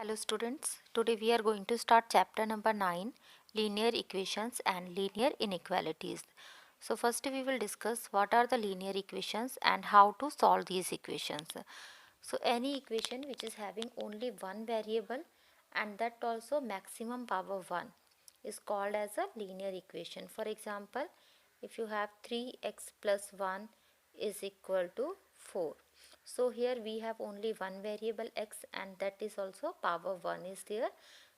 Hello students, today we are going to start chapter number 9, linear equations and linear inequalities. So first we will discuss what are the linear equations and how to solve these equations. So any equation which is having only one variable and that also maximum power 1 is called as a linear equation. For example, if you have 3x plus 1 is equal to 4. So here we have only one variable x and that is also power 1 is there.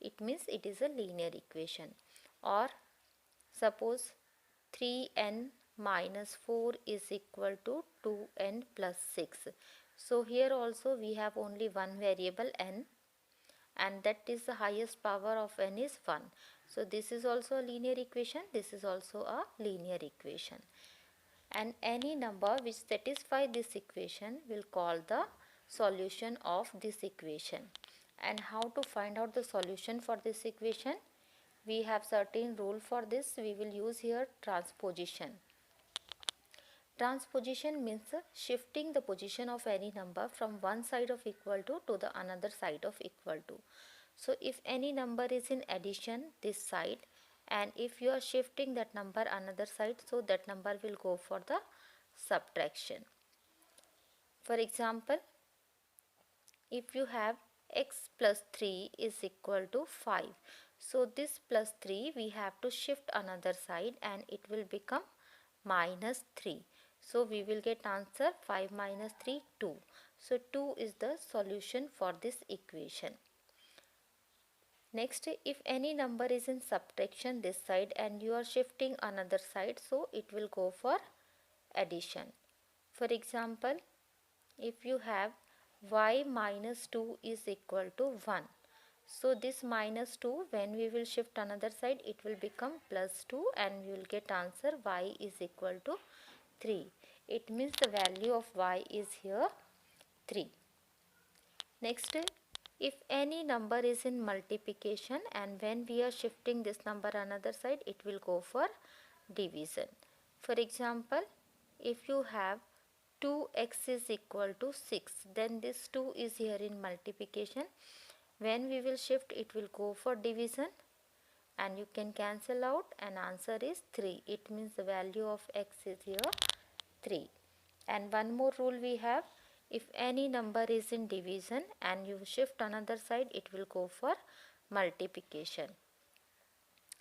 It means it is a linear equation. Or suppose 3n minus 4 is equal to 2n plus 6. So here also we have only one variable n and that is the highest power of n is 1. So this is also a linear equation, this is also a linear equation. And any number which satisfy this equation will call the solution of this equation. And how to find out the solution for this equation? We have certain rule for this. We will use here transposition. Transposition means shifting the position of any number from one side of equal to the another side of equal to. So if any number is in addition this side, and if you are shifting that number another side, so that number will go for the subtraction. For example, if you have x plus 3 is equal to 5, so this plus 3 we have to shift another side and it will become minus 3. So we will get answer 5 minus 3 2. So 2 is the solution for this equation. Next, if any number is in subtraction this side and you are shifting another side, so it will go for addition. For example, if you have y minus 2 is equal to 1. So this minus 2, when we will shift another side, it will become plus 2 and we will get answer y is equal to 3. It means the value of y is here 3. Next, if any number is in multiplication and when we are shifting this number another side, it will go for division. For example, if you have 2x is equal to 6, then this 2 is here in multiplication. When we will shift, it will go for division and you can cancel out and answer is 3. It means the value of x is here 3. And one more rule we have, if any number is in division and you shift another side, it will go for multiplication.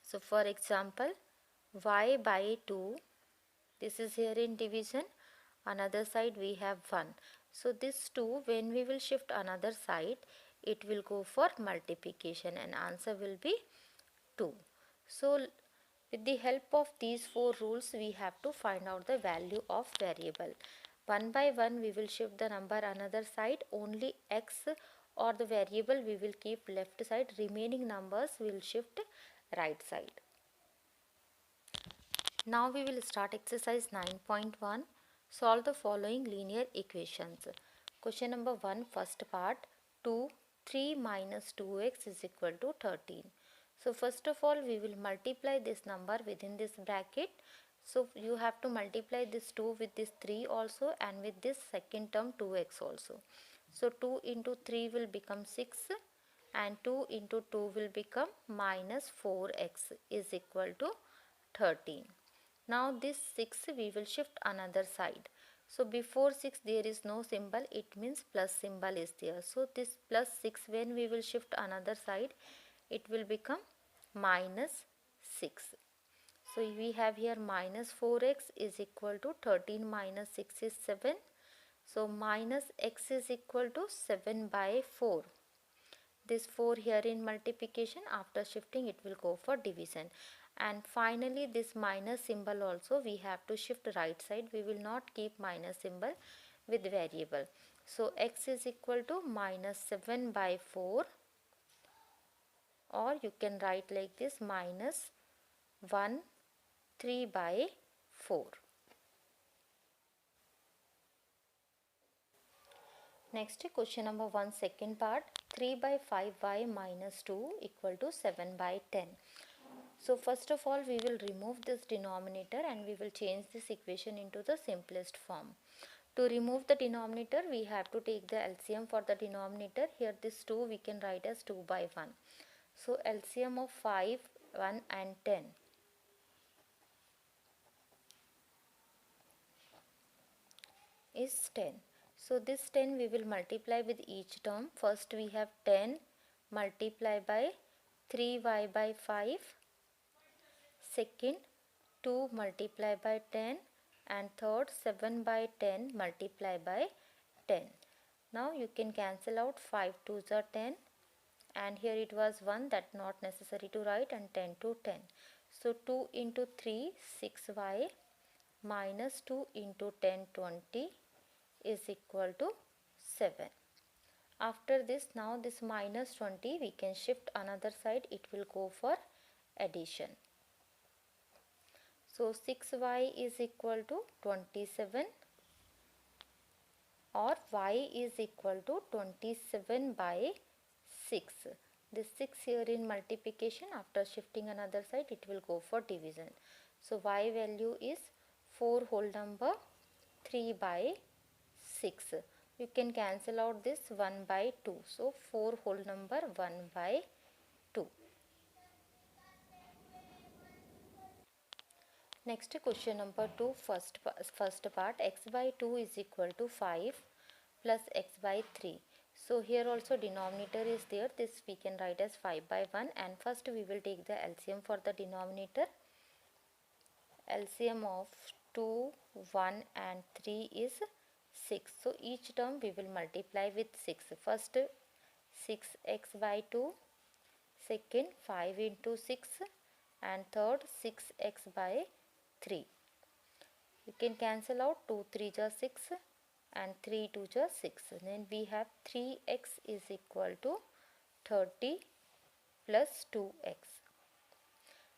So for example, y by 2, this is here in division, another side we have 1. So this 2, when we will shift another side, it will go for multiplication and answer will be 2. So with the help of these 4 rules, we have to find out the value of variable. One by one we will shift the number another side, only x or the variable we will keep left side, remaining numbers will shift right side. Now we will start exercise 9.1. Solve the following linear equations. Question number 1, first part, 2, 3 minus 2x is equal to 13. So first of all we will multiply this number within this bracket. So you have to multiply this 2 with this 3 also and with this second term 2x also. So 2 into 3 will become 6 and 2 into 2 will become minus 4x is equal to 13. Now this 6 we will shift another side. So before 6 there is no symbol, it means plus symbol is there. So this plus 6 when we will shift another side, it will become minus 6. So we have here minus 4x is equal to 13 minus 6 is 7. So minus x is equal to 7 by 4. This 4 here in multiplication, after shifting it will go for division. And finally this minus symbol also we have to shift right side. We will not keep minus symbol with variable. So x is equal to minus 7 by 4, or you can write like this, minus 1 3 by 4. Next question number 1, second part, 3 by 5y minus 2 equal to 7 by 10. So first of all we will remove this denominator and we will change this equation into the simplest form. To remove the denominator, we have to take the LCM for the denominator. Here this 2 we can write as 2 by 1. So LCM of 5, 1 and 10. Is 10. So this 10 we will multiply with each term. First we have 10 multiply by 3y by 5. Second 2 multiply by 10, and third 7 by 10 multiply by 10. Now you can cancel out 5 2s are 10, and here it was 1, that not necessary to write, and 10 to 10. So 2 into 3 6y minus 2 into 10 20 is equal to 7. After this, now this minus 20 we can shift another side, it will go for addition. So 6y is equal to 27, or y is equal to 27 by 6. This 6 here in multiplication, after shifting another side it will go for division. So y value is 4 whole number 3 by 6. You can cancel out this 1 by 2. So 4 whole number 1 by 2. Next question number 2, first part, x by 2 is equal to 5 plus x by 3. So here also denominator is there, this we can write as 5 by 1, and first we will take the LCM for the denominator. LCM of 2, 1 and 3 is 6. So each term we will multiply with 6. First 6x by 2, second 5 into 6, and third 6x by 3. You can cancel out 2 3 are 6 and 3 2 are 6. Then we have 3x is equal to 30 plus 2x.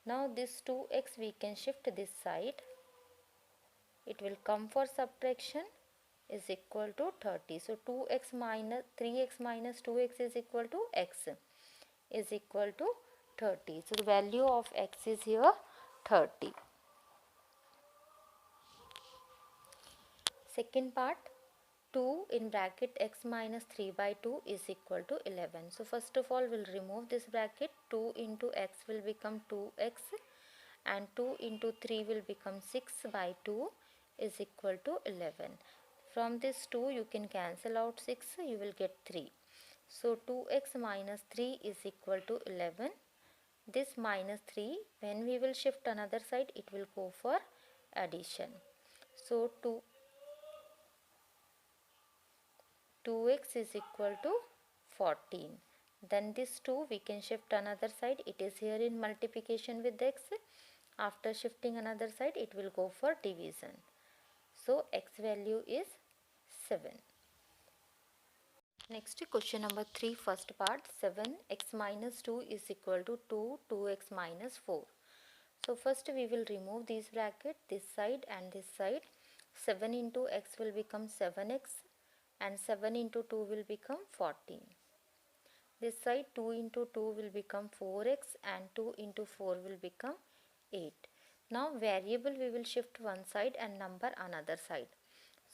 Now this 2x we can shift this side. It will come for subtraction, is equal to 30. So 2x minus 3x minus 2x is equal to x, is equal to 30. So the value of x is here 30. Second part, 2 in bracket x minus 3 by 2 is equal to 11. So first of all we'll remove this bracket. 2 into x will become 2x, and 2 into 3 will become 6 by 2 is equal to 11. From this 2 you can cancel out 6, you will get 3. So 2x minus 3 is equal to 11. This minus 3, when we will shift another side, it will go for addition. So 2x is equal to 14. Then this 2 we can shift another side, it is here in multiplication with x. After shifting another side, it will go for division. So x value is 7. Next question number 3, first part, 7x minus 2 is equal to 2x minus 4. So first we will remove these brackets, this side and this side. 7 into x will become 7x, and 7 into 2 will become 14. This side 2 into 2 will become 4x, and 2 into 4 will become 8. Now variable we will shift one side and number another side.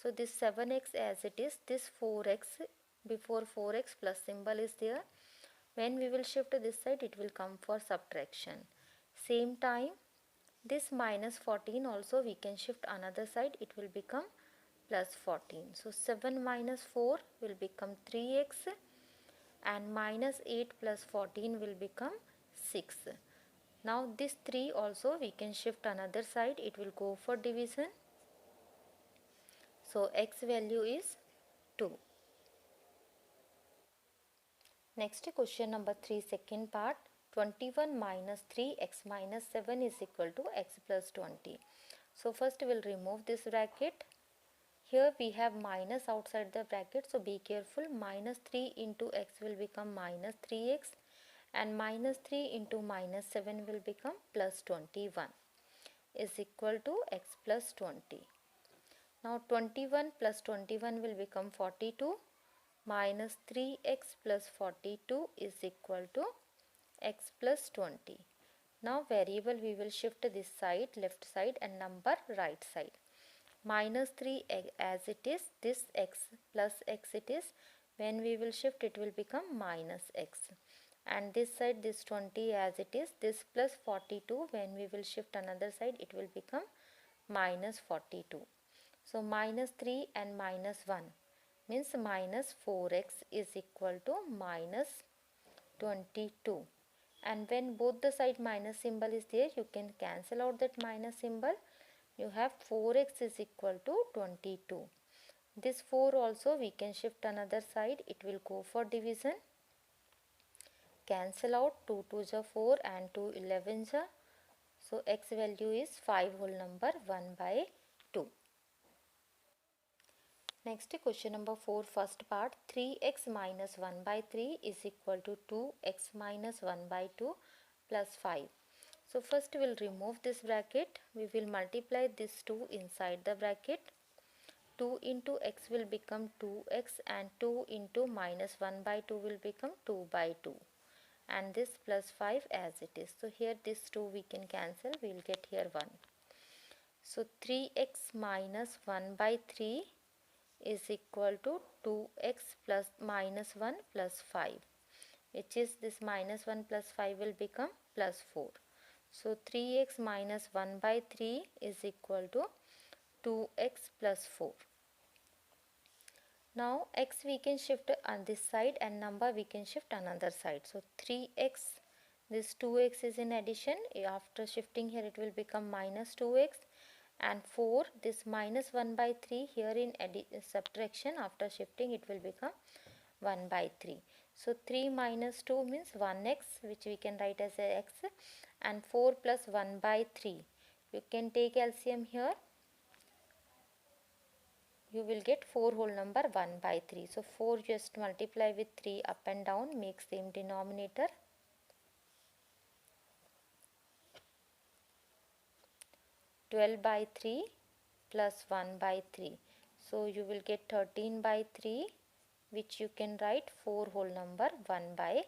So this 7x as it is, this 4x, before 4x plus symbol is there. When we will shift this side, it will come for subtraction. Same time, this minus 14 also we can shift another side, it will become plus 14. So 7 minus 4 will become 3x, and minus 8 plus 14 will become 6. Now this 3 also we can shift another side, it will go for division. So x value is 2. Next question number 3, second part, 21 minus 3x minus 7 is equal to x plus 20. So first we will remove this bracket. Here we have minus outside the bracket, so be careful. Minus 3 into x will become minus 3x, and minus 3 into minus 7 will become plus 21, is equal to x plus 20. Now 21 plus 21 will become 42. Minus 3x plus 42 is equal to x plus 20. Now variable we will shift this side, left side, and number right side. minus 3 as it is, this x plus x it is. When we will shift, it will become minus x. And this side, this 20 as it is, this plus 42, when we will shift another side, it will become minus 42. So minus 3 and minus 1 means minus 4x is equal to minus 22. And when both the side minus symbol is there, you can cancel out that minus symbol. You have 4x is equal to 22. This 4 also we can shift another side, it will go for division. Cancel out, 2 2s are 4 and 2 11s are. So x value is 5 whole number 1 by 2. Next question number 4, first part, 3x minus 1 by 3 is equal to 2x minus 1 by 2 plus 5. So first we will remove this bracket. We will multiply this 2 inside the bracket. 2 into x will become 2x and 2 into minus 1 by 2 will become 2 by 2. And this plus 5 as it is. So here this 2 we can cancel. We will get here 1. So 3x minus 1 by 3 is equal to 2x plus minus 1 plus 5, which is this minus 1 plus 5 will become plus 4. So 3x minus 1 by 3 is equal to 2x plus 4. Now x we can shift on this side and number we can shift another side. So 3x, this 2x is in addition. After shifting here, it will become minus 2x. And 4, this minus 1 by 3 here in subtraction, after shifting it will become 1 by 3. So 3 minus 2 means 1x, which we can write as a x, and 4 plus 1 by 3. You can take LCM here. You will get 4 whole number 1 by 3. So 4 just multiply with 3 up and down, make same denominator. 12 by 3 plus 1 by 3. So you will get 13 by 3, which you can write 4 whole number 1 by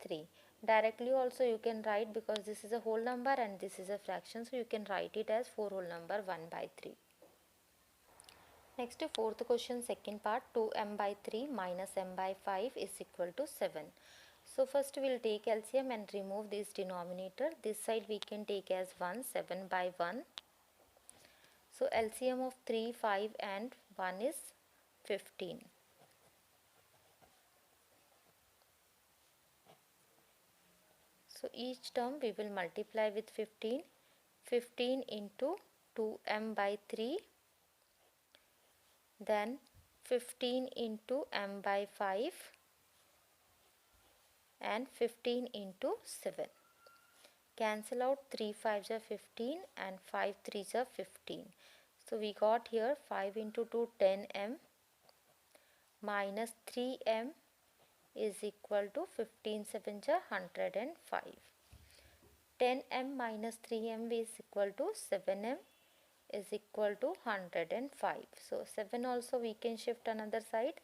3. Directly also you can write, because this is a whole number and this is a fraction, so you can write it as 4 whole number 1 by 3. Next, fourth question, second part, 2m by 3 minus m by 5 is equal to 7. So first we will take LCM and remove this denominator. This side we can take as 1, 7 by 1. So LCM of 3, 5 and 1 is 15. So each term we will multiply with 15. 15 into 2m by 3, then 15 into m by 5 and 15 into 7. Cancel out, 3 5s are 15 and 5 3s are 15. So we got here 5 into 2 10m minus 3m is equal to 15 7s are 105. 10m minus 3m is equal to 7m is equal to 105. So 7 also we can shift another side.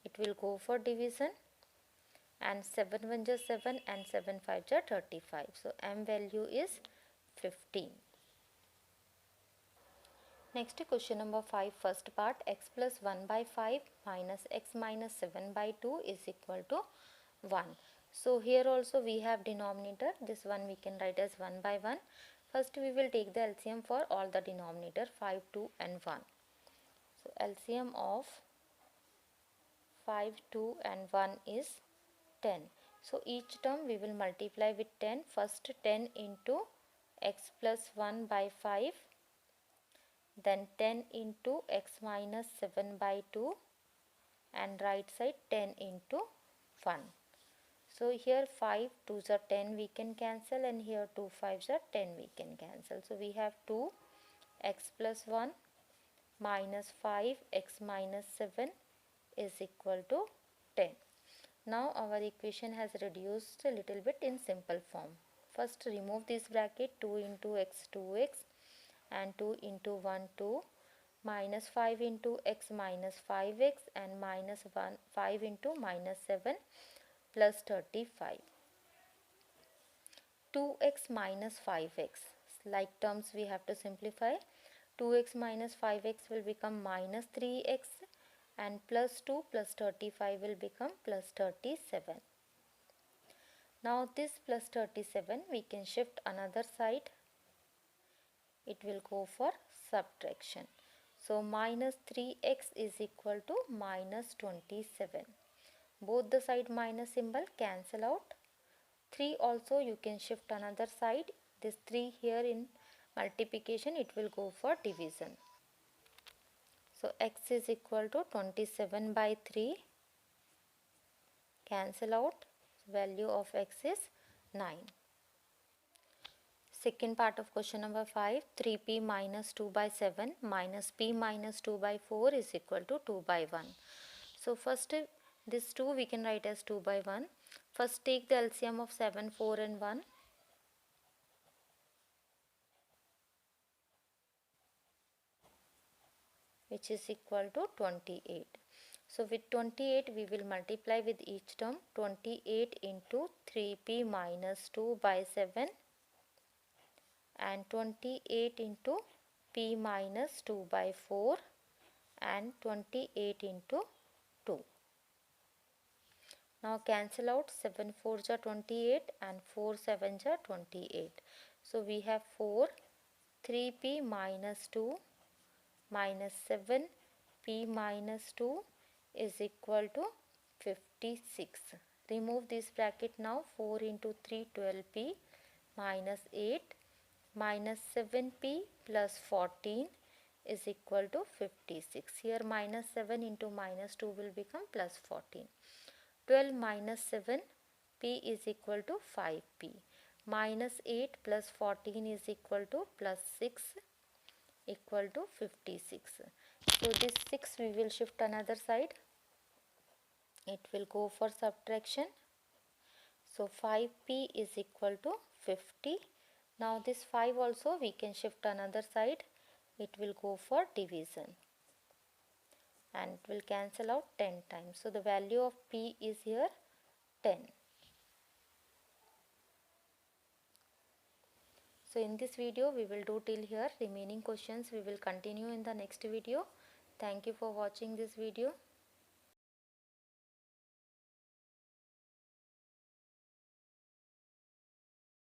It will go for division. And 7 1s are 7 and 7 5s are 35. So m value is 15. Next question number 5, first part, x plus 1 by 5 minus x minus 7 by 2 is equal to 1. So here also we have denominator. This one we can write as 1 by 1. First we will take the LCM for all the denominator, 5, 2 and 1. So LCM of 5, 2 and 1 is 10. So each term we will multiply with 10. First 10 into x plus 1 by 5, then 10 into x minus 7 by 2, and right side 10 into 1. So here 5 2s are 10 we can cancel, and here 2 5s are 10 we can cancel. So we have 2 x plus 1 minus 5 x minus 7 is equal to 10. Now our equation has reduced a little bit in simple form. First remove this bracket, 2 into x 2x and 2 into 1 2, minus 5 into x minus 5x and minus 1 5 into minus 7 plus 35. 2x minus 5x, like terms we have to simplify. 2x minus 5x will become minus 3x, and plus 2 plus 35 will become plus 37. Now this plus 37 we can shift another side. It will go for subtraction. So minus 3x is equal to minus 27. Both the side minus symbol cancel out. 3 also you can shift another side. This 3 here in multiplication, it will go for division. So x is equal to 27 by 3. Cancel out. Value of x is 9. Second part of question number 5. 3p minus 2 by 7 minus p minus 2 by 4 is equal to 2 by 1. So first this 2 we can write as 2 by 1. First take the LCM of 7, 4 and 1. Which is equal to 28. So with 28 we will multiply with each term. 28 into 3p minus 2 by 7 and 28 into p minus 2 by 4 and 28 into 2. Now cancel out. 7 4s are 28 and 4 7s are 28. So we have 4. 3p minus 2 minus 7 p minus 2 is equal to 56. Remove this bracket now. 4 into 3 12p minus 8 minus 7p plus 14 is equal to 56. Here minus 7 into minus 2 will become plus 14. 12 minus 7 p is equal to 5p. Minus 8 plus 14 is equal to plus 6 equal to 56. So this 6 we will shift another side. It will go for subtraction. So 5p is equal to 50. Now this 5 also we can shift another side. It will go for division. And it will cancel out 10 times. So the value of p is here 10. So in this video we will do till here. Remaining questions we will continue in the next video. Thank you for watching this video.